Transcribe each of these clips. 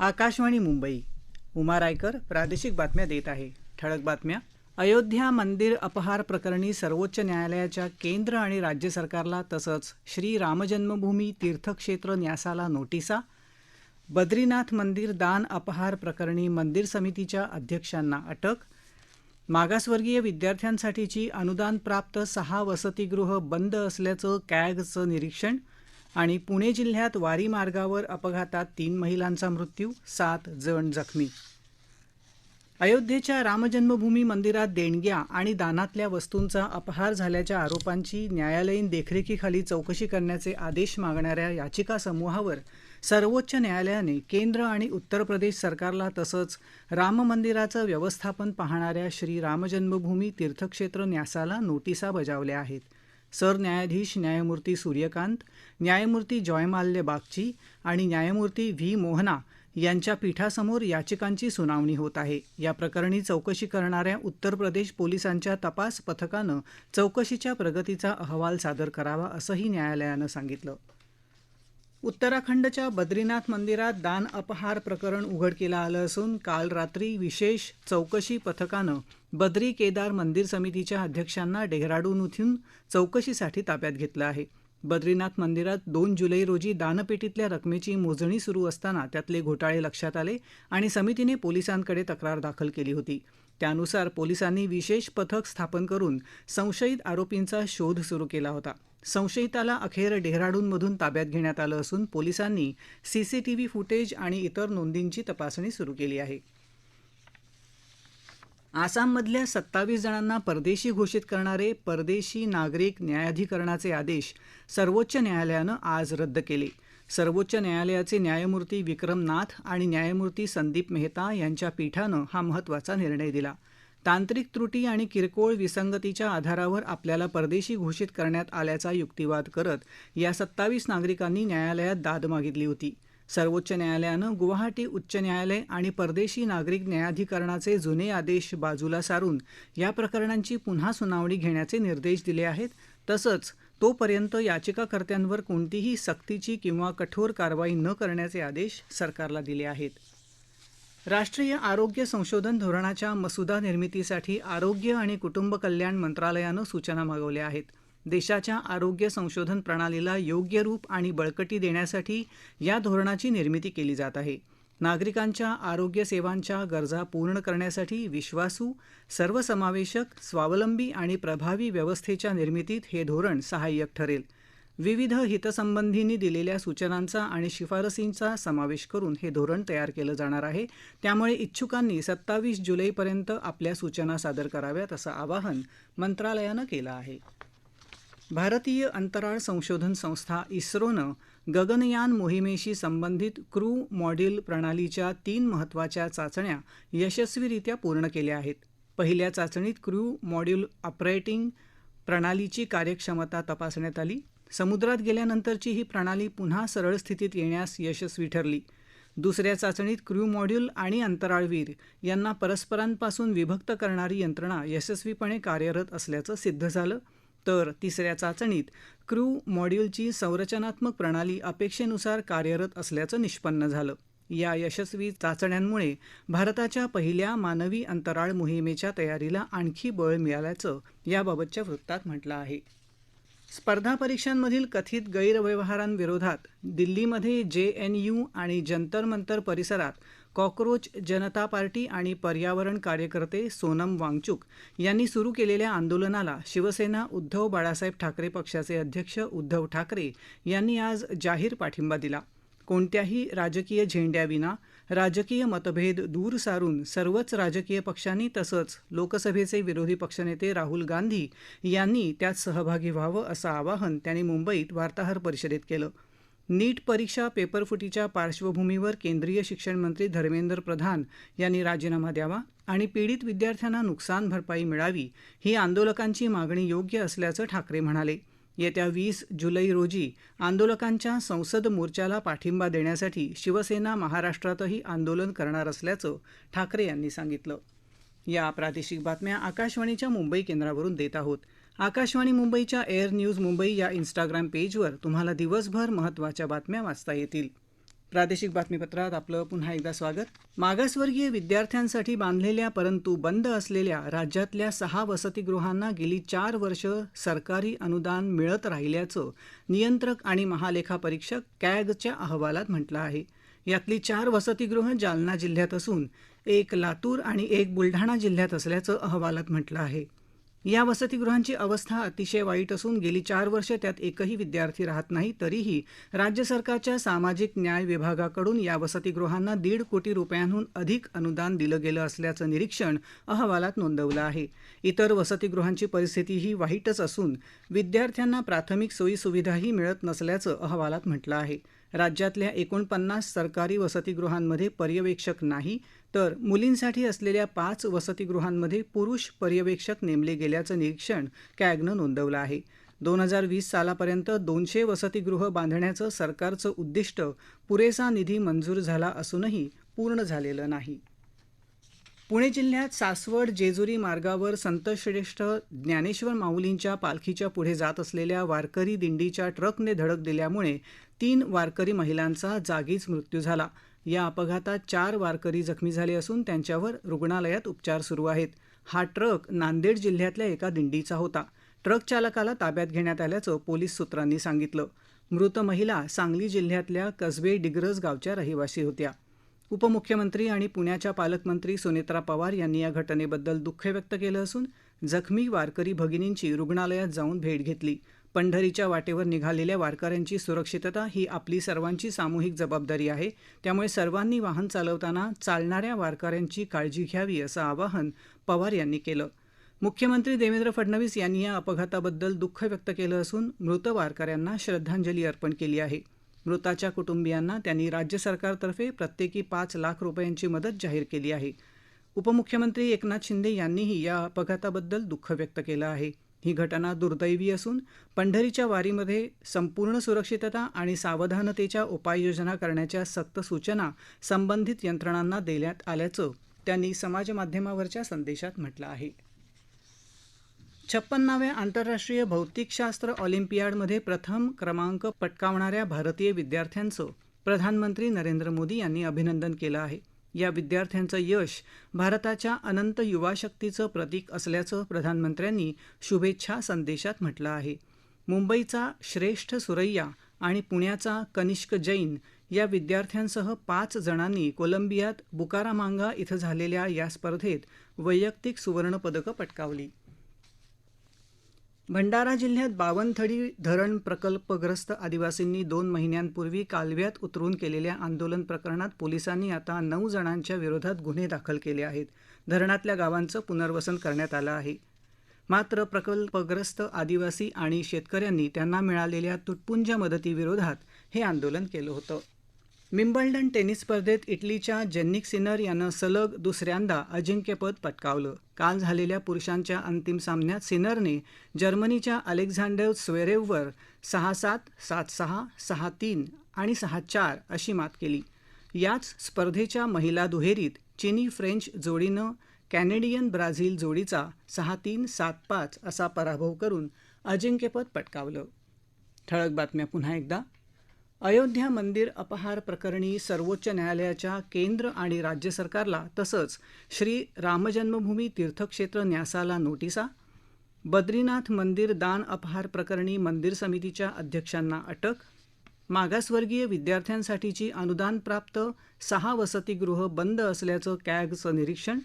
आकाशवाणी मुंबई. उमा रायकर प्रादेशिक बातम्या देत आहे. ठळक बातम्या. अयोध्या मंदिर अपहार प्रकरणी सर्वोच्च न्यायालयाच्या केंद्र आणि राज्य सरकारला तसंच श्री रामजन्मभूमी तीर्थक्षेत्र न्यासाला नोटिसा. बद्रीनाथ मंदिर दान अपहार प्रकरणी मंदिर समितीच्या अध्यक्षांना अटक. मागासवर्गीय विद्यार्थ्यांसाठीची अनुदानप्राप्त 6 वसतिगृह बंद असल्याचं कॅगचं निरीक्षण. आणि पुणे जिल्ह्यात वारी मार्गावर अपघातात 3 महिलांचा मृत्यू, 7 जण जखमी. अयोध्येच्या रामजन्मभूमी मंदिरात देणग्या आणि दानातल्या वस्तूंचा अपहार झाल्याच्या आरोपांची न्यायालयीन देखरेखीखाली चौकशी करण्याचे आदेश मागणाऱ्या याचिका समूहावर सर्वोच्च न्यायालयाने केंद्र आणि उत्तर प्रदेश सरकारला तसंच राम मंदिराचं व्यवस्थापन पाहणाऱ्या श्री रामजन्मभूमी तीर्थक्षेत्र न्यासाला नोटिसा बजावल्या आहेत. सरन्यायाधीश न्यायमूर्ती सूर्यकांत, न्यायमूर्ती जॉयमाल्य बागची आणि न्यायमूर्ती व्ही मोहना यांच्या पीठासमोर याचिकांची सुनावणी होत आहे. या प्रकरणी चौकशी करणाऱ्या उत्तर प्रदेश पोलिसांच्या तपास पथकानं चौकशीच्या प्रगतीचा अहवाल सादर करावा असंही न्यायालयानं सांगितलं. उत्तराखंडच्या बद्रीनाथ मंदिरात दान अपहार प्रकरण उघडकीला आलं असून काल रात्री विशेष चौकशी पथकानं बद्री केदार मंदिर समितीच्या अध्यक्षांना डेहराडून चौकशीसाठी ताब्यात घेतलं आहे. बद्रीनाथ मंदिरात 2 जुलै रोजी दानपेटीतल्या रकमेची मोजणी सुरू असताना त्यातले घोटाळे लक्षात आले आणि समितीने पोलिसांकडे तक्रार दाखल केली होती. त्यानुसार पोलिसांनी विशेष पथक स्थापन करून संशयित आरोपींचा शोध सुरू केला होता. संशयिताला अखेर डेहराडूनमधून ताब्यात घेण्यात आलं असून पोलिसांनी सीसीटीव्ही फुटेज आणि इतर नोंदींची तपासणी सुरू केली आहे. आसाममधल्या 27 जणांना परदेशी घोषित करणारे परदेशी नागरिक न्यायाधिकरणाचे आदेश सर्वोच्च न्यायालयानं आज रद्द केले. सर्वोच्च न्यायालयाचे न्यायमूर्ती विक्रम नाथ आणि न्यायमूर्ती संदीप मेहता यांच्या पीठानं हा महत्त्वाचा निर्णय दिला. तांत्रिक त्रुटी आणि किरकोळ विसंगतीच्या आधारावर आपल्याला परदेशी घोषित करण्यात आल्याचा युक्तिवाद करत या 27 नागरिकांनी न्यायालयात दाद मागितली होती. सर्वोच्च न्यायालयानं गुवाहाटी उच्च न्यायालय आणि परदेशी नागरिक न्यायाधिकरणाचे जुने आदेश बाजूला सारून या प्रकरणांची पुन्हा सुनावणी घेण्याचे निर्देश दिले आहेत. तसंच तोपर्यंत याचिकाकर्त्यांवर कोणतीही सक्तीची किंवा कठोर कारवाई न करण्याचे आदेश सरकारला दिले आहेत. राष्ट्रीय आरोग्य संशोधन धोरणाच्या मसुदा निर्मितीसाठी आरोग्य आणि कुटुंब कल्याण मंत्रालयानं सूचना मागवल्या आहेत. देशाच्या आरोग्य संशोधन प्रणालीला योग्य रूप आणि बळकटी देण्यासाठी या धोरणाची निर्मिती केली जात आहे. नागरिकांच्या आरोग्य सेवांच्या गरजा पूर्ण करण्यासाठी विश्वासू, सर्वसमावेशक, स्वावलंबी आणि प्रभावी व्यवस्थेच्या निर्मितीत हे धोरण सहाय्यक ठरेल. विविध हितसंबंधींनी दिलेल्या सूचनांचा आणि शिफारसींचा समावेश करून हे धोरण तयार केलं जाणार आहे. त्यामुळे इच्छुकांनी 27 जुलैपर्यंत आपल्या सूचना सादर कराव्यात असं आवाहन मंत्रालयानं केलं आहे. भारतीय अंतराळ संशोधन संस्था इस्रोनं गगनयान मोहिमेशी संबंधित क्रू मॉड्यूल प्रणालीच्या 3 महत्त्वाच्या चाचण्या यशस्वीरित्या पूर्ण केल्या आहेत. पहिल्या चाचणीत क्रू मॉड्यूल ऑपरेटिंग प्रणालीची कार्यक्षमता तपासण्यात आली. समुद्रात गेल्यानंतरची ही प्रणाली पुन्हा सरळ स्थितीत येण्यास यशस्वी ठरली. दुसऱ्या चाचणीत क्रू मॉड्यूल आणि अंतराळवीर यांना परस्परांपासून विभक्त करणारी यंत्रणा यशस्वीपणे कार्यरत असल्याचं सिद्ध झालं. तर तिसऱ्या चाचणीत क्रू मॉड्यूलची संरचनात्मक प्रणाली अपेक्षेनुसार कार्यरत असल्याचं निष्पन्न झालं. या यशस्वी चाचण्यांमुळे भारताच्या पहिल्या मानवी अंतराळ मोहिमेच्या तयारीला आणखी बळ मिळाल्याचं याबाबतच्या वृत्तात म्हटलं आहे. स्पर्धा परीक्षांमधील कथित गैरव्यवहारांविरोधात दिल्लीमध्ये JNU आणि जंतर मंतर परिसरात कॉक्रोच जनता पार्टी आणि पर्यावरण कार्यकर्ते सोनम वांगचुक यांनी सुरू केलेल्या आंदोलनाला शिवसेना उद्धव बाळासाहेब ठाकरे पक्षाचे अध्यक्ष उद्धव ठाकरे यांनी आज जाहीर पाठिंबा दिला. कोणत्याही राजकीय झेंड्याविना राजकीय मतभेद दूर सारून सर्वच राजकीय पक्षांनी तसंच लोकसभेचे विरोधी पक्षनेते राहुल गांधी यांनी त्यात सहभागी व्हावं असं आवाहन त्यांनी मुंबईत वार्ताहर परिषदेत केलं. नीट परीक्षा पेपरफुटीच्या पार्श्वभूमीवर केंद्रीय शिक्षण मंत्री धर्मेंद्र प्रधान यांनी राजीनामा द्यावा आणि पीडित विद्यार्थ्यांना नुकसान भरपाई मिळावी ही आंदोलकांची मागणी योग्य असल्याचं ठाकरे म्हणाले. येत्या 20 जुलै रोजी आंदोलकांच्या संसद मोर्चाला पाठिंबा देण्यासाठी शिवसेना महाराष्ट्रातही आंदोलन करणार असल्याचं ठाकरे यांनी सांगितलं. या प्रादेशिक बातम्या आकाशवाणीच्या मुंबई केंद्रावरून देत आहोत. आकाशवाणी मुंबईच्या एअर न्यूज मुंबई या इंस्टाग्राम पेजवर तुम्हाला दिवसभर महत्त्वाच्या बातम्या वाचता येतील. प्रादेशिक बातमीपत्रात आपलं पुन्हा एकदा स्वागत. मागासवर्गीय विद्यार्थ्यांसाठी बांधलेल्या परंतु बंद असलेल्या राज्यातल्या 6 वसतिगृहांना गेली 4 वर्ष सरकारी अनुदान मिळत राहिल्याचं नियंत्रक आणि महालेखापरीक्षक कॅगच्या अहवालात म्हटलं आहे. यातली 4 वसतिगृहं जालना जिल्ह्यात असून 1 लातूर आणि 1 बुलढाणा जिल्ह्यात असल्याचं अहवालात म्हटलं आहे. या वसतिगृहांची अवस्था अतिशय वाईट असून गेली 4 वर्ष त्यात एकही विद्यार्थी राहत नाही. तरीही राज्य सरकारच्या सामाजिक न्याय विभागाकडून या वसतिगृहांना 1.5 कोटी रुपयांहून अधिक अनुदान दिलं गेलं असल्याचं निरीक्षण अहवालात नोंदवलं आहे. इतर वसतिगृहांची परिस्थितीही वाईटच असून विद्यार्थ्यांना प्राथमिक सोयीसुविधाही मिळत नसल्याचं अहवालात म्हटलं आहे. राज्यातल्या 49 सरकारी वसतिगृहांमध्ये पर्यवेक्षक नाही, तर मुलींसाठी असलेल्या 5 वसतिगृहांमध्ये पुरुष पर्यवेक्षक नेमले गेल्याचं निरीक्षण कॅगनं नोंदवलं आहे. 2020 सालापर्यंत 200 वसतिगृह बांधण्याचं सरकारचं उद्दिष्ट पुरेसा निधी मंजूर झाला असूनही पूर्ण झालेलं नाही. पुणे जिल्ह्यात सासवड जेजुरी मार्गावर संतश्रेष्ठ ज्ञानेश्वर माऊलींच्या पालखीच्या पुढे जात असलेल्या वारकरी दिंडीच्या ट्रकने धडक दिल्यामुळे 3 वारकरी महिलांचा जागीच मृत्यू झाला. या अपघातात 4 वारकरी जखमी झाले असून त्यांच्यावर रुग्णालयात उपचार सुरू आहेत. हा ट्रक नांदेड जिल्ह्यातल्या एका दिंडीचा होता. ट्रक चालकाला ताब्यात घेण्यात आल्याचं पोलीस सूत्रांनी सांगितलं. मृत महिला सांगली जिल्ह्यातल्या कसबे डिग्रज गावच्या रहिवासी होत्या. उपमुख्यमंत्री आणि पुण्याच्या पालकमंत्री सुनेत्रा पवार यांनी या घटनेबद्दल दुःख व्यक्त केलं असून जखमी वारकरी भगिनींची रुग्णालयात जाऊन भेट घेतली. पंढरीच्या वाटेवर निघालेल्या वारकऱ्यांची सुरक्षितता ही आपली सर्वांची सामूहिक जबाबदारी आहे. त्यामुळे सर्वांनी वाहन चालवताना चालणाऱ्या वारकऱ्यांची काळजी घ्यावी असं आवाहन पवार यांनी केलं. मुख्यमंत्री देवेंद्र फडणवीस यांनी या अपघाताबद्दल दुःख व्यक्त केलं असून मृत वारकऱ्यांना श्रद्धांजली अर्पण केली आहे. मृताच्या कुटुंबियांना त्यांनी राज्य सरकारतर्फे प्रत्येकी 5 लाख रुपयांची मदत जाहीर केली आहे. उपमुख्यमंत्री एकनाथ शिंदे यांनीही या अपघाताबद्दल दुःख व्यक्त केलं आहे. ही घटना दुर्दैवी असून पंढरीच्या वारीमध्ये संपूर्ण सुरक्षितता आणि सावधानतेच्या उपाययोजना करण्याच्या सक्त सूचना संबंधित यंत्रणांना देण्यात आल्याचं त्यांनी समाजमाध्यमावरच्या संदेशात म्हटलं आहे. 56व्या आंतरराष्ट्रीय भौतिकशास्त्र ऑलिम्पियाडमध्ये प्रथम क्रमांक पटकावणाऱ्या भारतीय विद्यार्थ्यांचं प्रधानमंत्री नरेंद्र मोदी यांनी अभिनंदन केलं आहे. या विद्यार्थ्यांचं यश भारताच्या अनंत युवाशक्तीचं प्रतीक असल्याचं प्रधानमंत्र्यांनी शुभेच्छा संदेशात म्हटलं आहे. मुंबईचा श्रेष्ठ सुरैया आणि पुण्याचा कनिष्क जैन या विद्यार्थ्यांसह 5 जणांनी कोलंबियात बुकारामांगा इथं झालेल्या या स्पर्धेत वैयक्तिक सुवर्णपदकं पटकावली. भंडारा जिल्ह्यात बावनथडी धरण प्रकल्पग्रस्त आदिवासींनी 2 महिन्यांपूर्वी कालव्यात उतरून केलेल्या आंदोलन प्रकरणात पोलिसांनी आता 9 जणांच्या विरोधात गुन्हे दाखल केले आहेत. धरणातल्या गावांचं पुनर्वसन करण्यात आलं आहे. मात्र प्रकल्पग्रस्त आदिवासी आणि शेतकऱ्यांनी त्यांना मिळालेल्या तुटपुंज मदतीविरोधात हे आंदोलन केलं होतं. विम्बल्डन टेनिस स्पर्धेत इटलीच्या जॅनिक सिनर यानं सलग दुसऱ्यांदा अजिंक्यपद पटकावलं. काल झालेल्या पुरुषांच्या अंतिम सामन्यात सिनरने जर्मनीच्या अलेक्झांडर स्वेरेववर 6-7, 7-6, 6-3 आणि 6-4 अशी मात केली. याच स्पर्धेच्या महिला दुहेरीत चिनी फ्रेंच जोडीनं कॅनेडियन ब्राझील जोडीचा 6-3, 7-5 असा पराभव करून अजिंक्यपद पटकावलं. ठळक बातम्या पुन्हा एकदा. अयोध्या मंदिर अपहार प्रकरणी सर्वोच्च न्यायालयाच्या केंद्र आणि राज्य सरकारला तसंच श्री रामजन्मभूमी तीर्थक्षेत्र न्यासाला नोटिसा. बद्रीनाथ मंदिर दान अपहार प्रकरणी मंदिर समितीच्या अध्यक्षांना अटक. मागासवर्गीय विद्यार्थ्यांसाठीची अनुदानप्राप्त 6 वसतिगृह बंद असल्याचं कॅगचं निरीक्षण.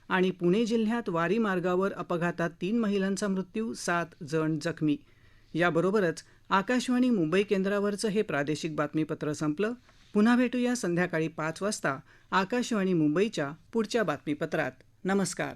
आणि पुणे जिल्ह्यात वारी मार्गावर अपघातात 3 महिलांचा मृत्यू, 7 जण जखमी. याबरोबरच आकाशवाणी मुंबई केंद्रावरचं हे प्रादेशिक बातमीपत्र संपलं. पुन्हा भेटूया संध्याकाळी 5 वाजता आकाशवाणी मुंबईच्या पुढच्या बातमीपत्रात. नमस्कार.